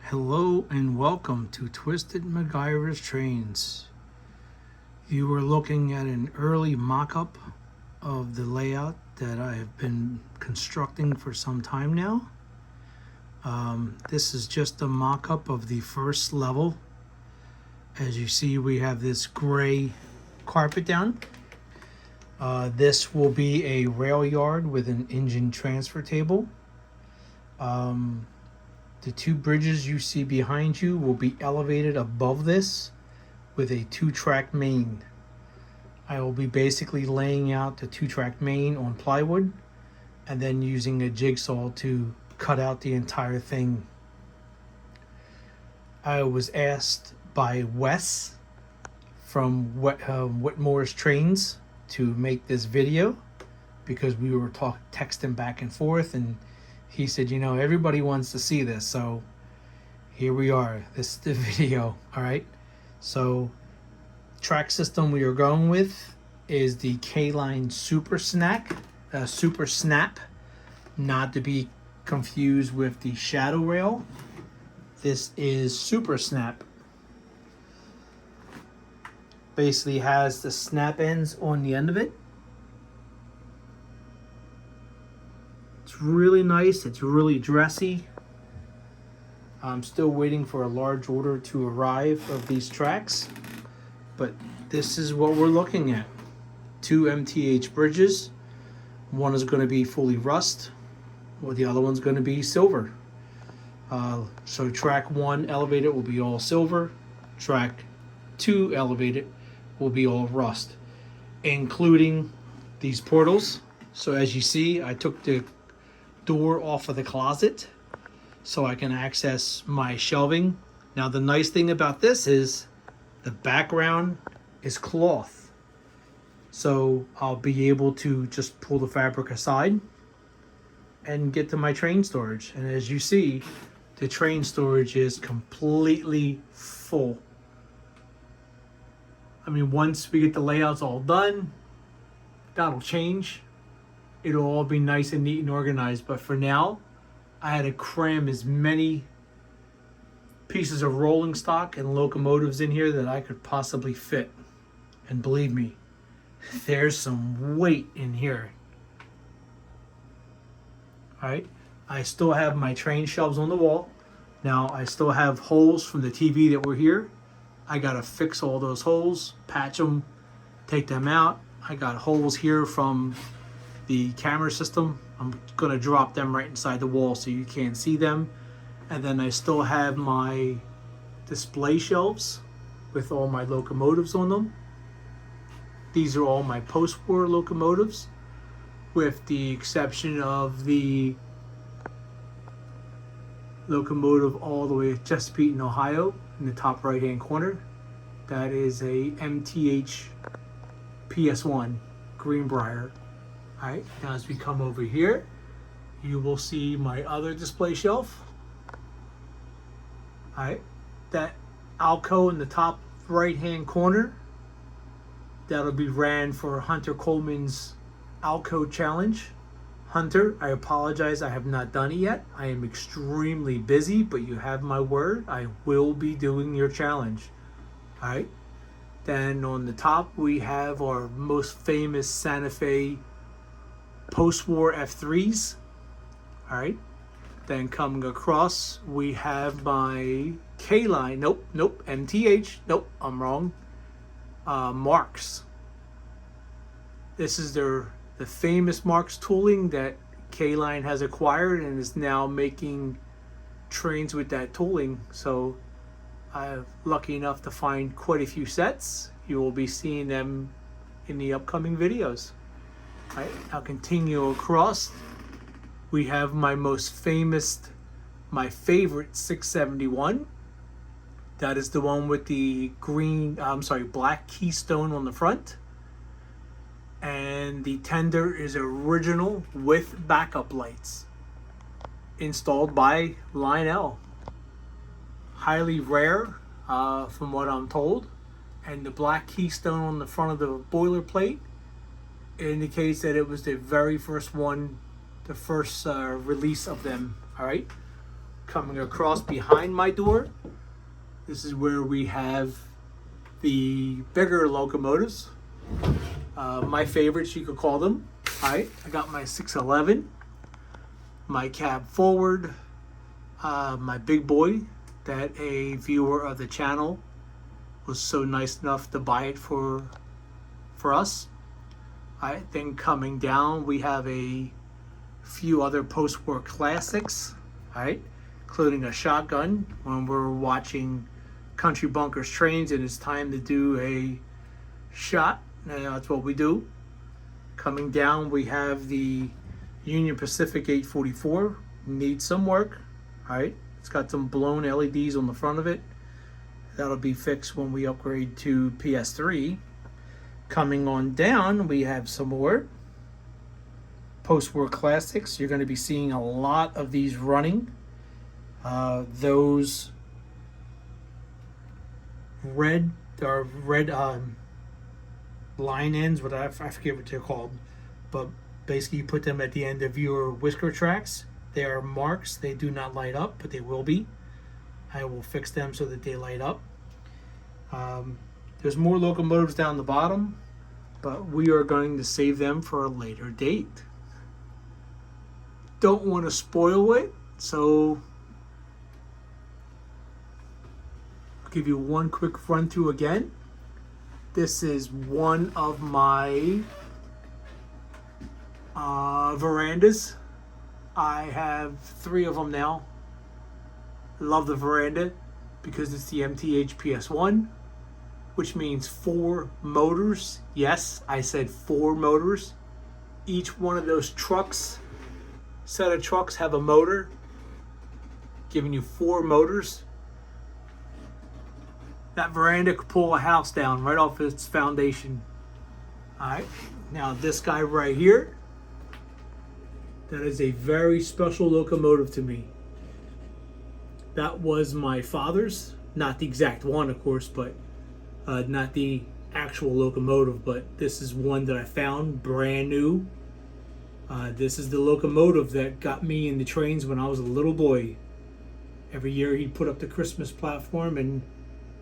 Hello and welcome to Twisted MacGyver's Trains. You are looking at an early mock-up of the layout that I have been constructing for some time now. This is just a mock-up of the first level. As you see, we have this gray carpet down. This will be a rail yard with an engine transfer table. The two bridges you see behind you will be elevated above this with a 2-track main. I will be basically laying out the 2-track main on plywood and then using a jigsaw to cut out the entire thing. I was asked by Wes from Whitmore's Trains to make this video because we were texting back and forth, and he said, you know, everybody wants to see this, so here we are. This is the video. All right, so track system we are going with is the K-Line Super Snap, not to be confused with the Shadow Rail. This is Super Snap. Basically has the snap ends on the end of it. It's really nice. It's really dressy. I'm still waiting for a large order to arrive of these tracks, but this is what we're looking at. 2 MTH bridges. One is going to be fully rust, while the other one's going to be silver. So track 1 elevated will be all silver. Track 2 elevated will be all rust, including these portals. So as you see, I took the door off of the closet so I can access my shelving. Now the nice thing about this is the background is cloth, so I'll be able to just pull the fabric aside and get to my train storage. And as you see, the train storage is completely full. I mean, once we get the layouts all done, that'll change. It'll all be nice and neat and organized. But for now, I had to cram as many pieces of rolling stock and locomotives in here that I could possibly fit. And believe me, there's some weight in here. All right, I still have my train shelves on the wall. Now I still have holes from the TV that were here. I gotta fix all those holes, patch them, take them out. I got holes here from the camera system. I'm gonna drop them right inside the wall so you can't see them. And then I still have my display shelves with all my locomotives on them. These are all my post-war locomotives, with the exception of the locomotive all the way to Chesapeake in Ohio in the top right hand corner. That is a MTH PS1 Greenbrier. Alright, now as we come over here, you will see my other display shelf. Alright, that Alco in the top right hand corner, that'll be ran for Hunter Coleman's Alco Challenge. Hunter, I apologize, I have not done it yet. I am extremely busy, but you have my word, I will be doing your challenge. Alright, then on the top we have our most famous Santa Fe post-war F3s. Alright, then coming across we have my K-Line, MTH, I'm wrong, Marks. This is the famous Marks tooling that K-Line has acquired and is now making trains with that tooling. So I'm lucky enough to find quite a few sets. You will be seeing them in the upcoming videos. All right, now continue across. We have my favorite 671. That is the one with the black keystone on the front. And the tender is original with backup lights, installed by Lionel. Highly rare, from what I'm told. And the black keystone on the front of the boilerplate indicates that it was the very first one, the first release of them. All right, Coming across behind my door, this is where we have the bigger locomotives. My favorites, you could call them. Alright, I got my 611, my cab forward, my big boy that a viewer of the channel was so nice enough to buy it for us. Alright, then coming down we have a few other post-war classics, alright, including a shotgun when we're watching Country Bunkers Trains and it's time to do a shot. That's what we do. Coming down we have the Union Pacific 844. Needs some work. Alright, it's got some blown LEDs on the front of it. That'll be fixed when we upgrade to PS3. Coming on down we have some more post-war classics. You're going to be seeing a lot of these running. Those red line ends, what I forget what they're called, but basically you put them at the end of your whisker tracks. They are marks. They do not light up, but they will be. I will fix them so that they light up. There's more locomotives down the bottom, but we are going to save them for a later date. Don't want to spoil it, so I'll give you one quick run through again. This is one of my verandas. I have 3 of them now. Love the veranda because it's the MTH PS1, which means 4 motors. Yes, I said 4 motors. Each one of those set of trucks have a motor, giving you 4 motors. That veranda could pull a house down right off its foundation. Alright, now this guy right here, that is a very special locomotive to me. That was my father's, not the exact one of course, but not the actual locomotive, but this is one that I found brand new. This is the locomotive that got me in the trains when I was a little boy. Every year he'd put up the Christmas platform and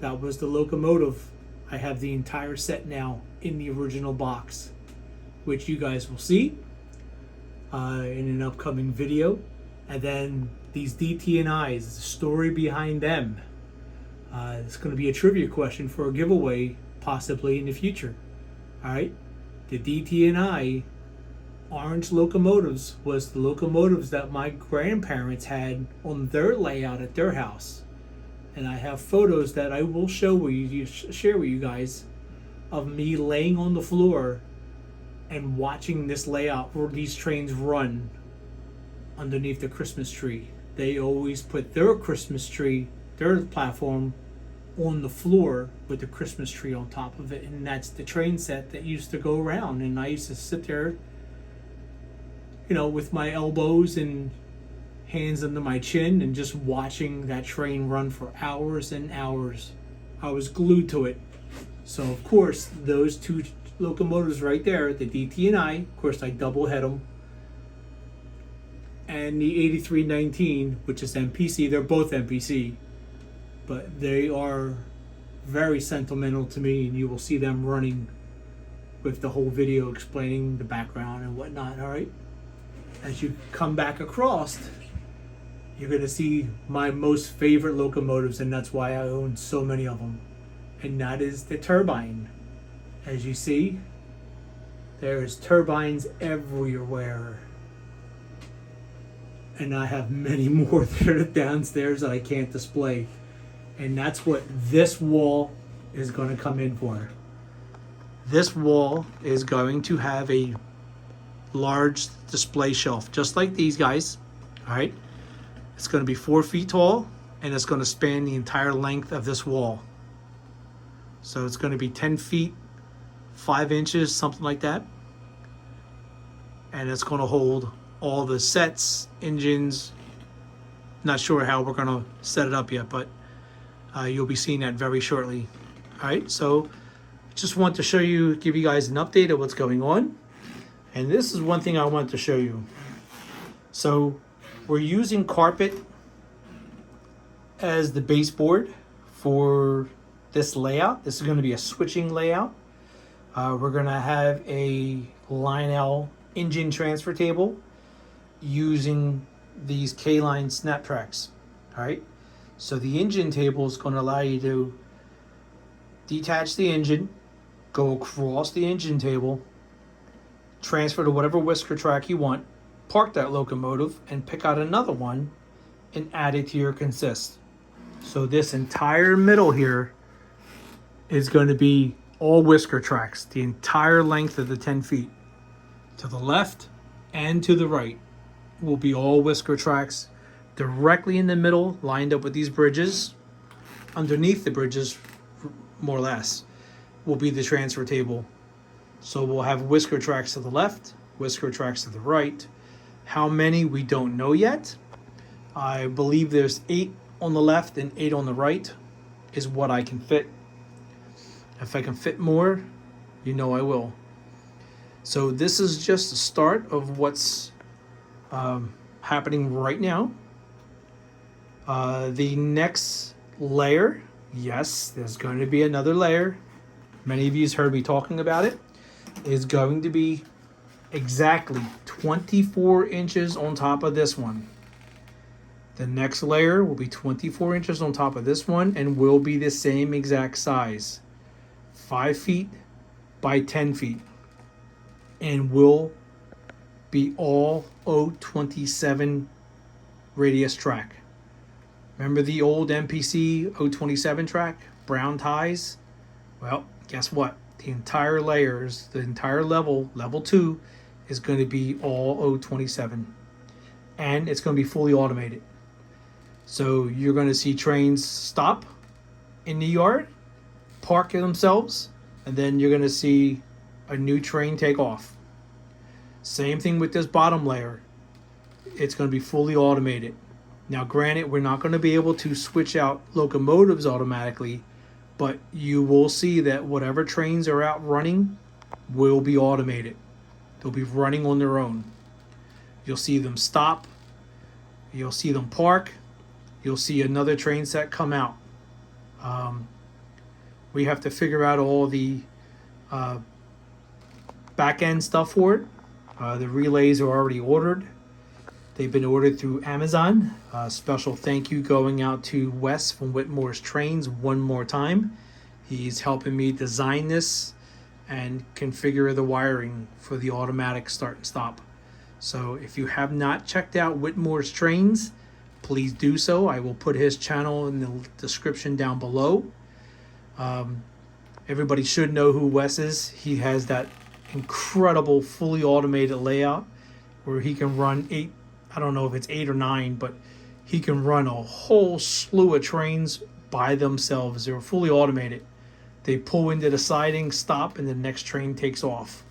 that was the locomotive. I have the entire set now in the original box, which you guys will see in an upcoming video. And then these DT&Is, the story behind them. It's going to be a trivia question for a giveaway possibly in the future. Alright, the DT&I orange locomotives was the locomotives that my grandparents had on their layout at their house. And I have photos that I will share with you guys of me laying on the floor and watching this layout where these trains run underneath the Christmas tree. They always put their Christmas tree, their platform, on the floor with the Christmas tree on top of it, and that's the train set that used to go around. And I used to sit there, you know, with my elbows and hands under my chin and just watching that train run for hours and hours. I was glued to it. So of course those 2 locomotives right there, the DT&I, of course I double head them, and the 8319, which is MPC. They're both MPC, but they are very sentimental to me, and you will see them running with the whole video explaining the background and whatnot. All right, as you come back across, you're going to see my most favorite locomotives, and that's why I own so many of them, and that is the turbine. As you see, there's turbines everywhere, and I have many more that are downstairs that I can't display, and that's what this wall is going to come in for. This wall is going to have a large display shelf just like these guys. All right, it's going to be 4 feet tall, and it's going to span the entire length of this wall. So it's going to be 10 feet 5 inches, something like that, and it's going to hold all the sets, engines. Not sure how we're going to set it up yet, but you'll be seeing that very shortly. All right, so just want to show you, give you guys an update of what's going on. And this is one thing I want to show you. So we're using carpet as the baseboard for this layout. This is going to be a switching layout. We're going to have a Lionel engine transfer table using these K-line snap tracks. All right. So the engine table is going to allow you to detach the engine, go across the engine table, transfer to whatever whisker track you want, park that locomotive, and pick out another one and add it to your consist. So this entire middle here is going to be all whisker tracks, the entire length of the 10 feet. To the left and to the right will be all whisker tracks. Directly in the middle, lined up with these bridges, underneath the bridges, more or less, will be the transfer table. So we'll have whisker tracks to the left, whisker tracks to the right. How many, we don't know yet. I believe there's 8 on the left and 8 on the right is what I can fit. If I can fit more, you know I will. So this is just the start of what's happening right now. The next layer, yes, there's going to be another layer. Many of you have heard me talking about it. Is going to be exactly 24 inches on top of this one. The next layer will be 24 inches on top of this one and will be the same exact size. 5 feet by 10 feet. And will be all 027 radius track. Remember the old MPC 027 track? Brown ties? Well, guess what? The entire layers, the entire level 2, is going to be all 027. And it's going to be fully automated. So you're going to see trains stop in the yard, park themselves, and then you're going to see a new train take off. Same thing with this bottom layer. It's going to be fully automated. Now, granted, we're not going to be able to switch out locomotives automatically, but you will see that whatever trains are out running will be automated. They'll be running on their own. You'll see them stop. You'll see them park. You'll see another train set come out. We have to figure out all the back end stuff for it. The relays are already ordered. They've been ordered through Amazon. Special thank you going out to Wes from Whitmore's Trains one more time. He's helping me design this and configure the wiring for the automatic start and stop. So if you have not checked out Whitmore's Trains, please do so. I will put his channel in the description down below. Everybody should know who Wes is. He has that incredible fully automated layout where he can run 8, I don't know if it's 8 or 9, but he can run a whole slew of trains by themselves. They're fully automated. They pull into the siding, stop, and the next train takes off.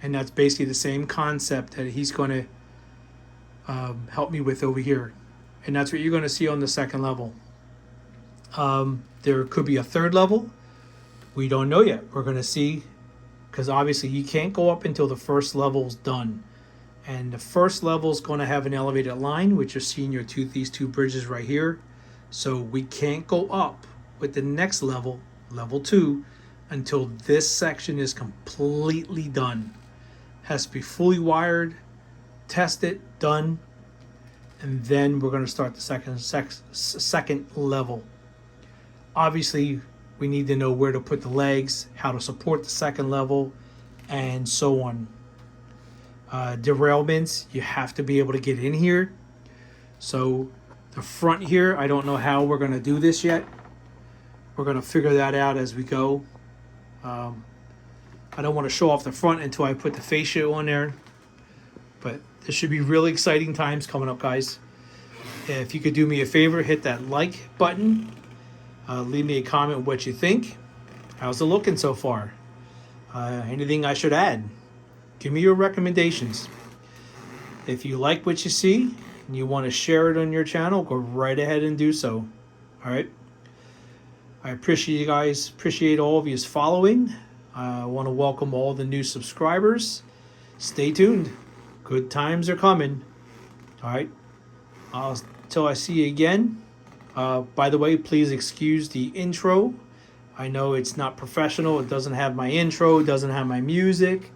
And that's basically the same concept that he's going to help me with over here. And that's what you're going to see on the second level. There could be a third level. We don't know yet. We're going to see, because obviously you can't go up until the first level's done. And the first level is going to have an elevated line, which you're seeing these two bridges right here. So we can't go up with the next level, level 2, until this section is completely done. Has to be fully wired, tested, done, and then we're going to start the second level. Obviously, we need to know where to put the legs, how to support the second level, and so on. Derailments, you have to be able to get in here. So the front here, I don't know how we're going to do this yet. We're going to figure that out as we go. I don't want to show off the front until I put the fascia on there. But this should be really exciting times coming up, guys. If you could do me a favor, hit that like button. Leave me a comment what you think. How's it looking so far? Anything I should add? Give me your recommendations. If you like what you see and you want to share it on your channel, go right ahead and do so. All right. I appreciate you guys. Appreciate all of you's following. I want to welcome all the new subscribers. Stay tuned. Good times are coming. All right. Until I see you again, By the way, please excuse the intro. I know it's not professional. It doesn't have my intro. It doesn't have my music.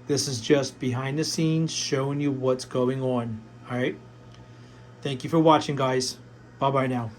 This is just behind the scenes showing you what's going on. All right. Thank you for watching, guys. Bye bye now.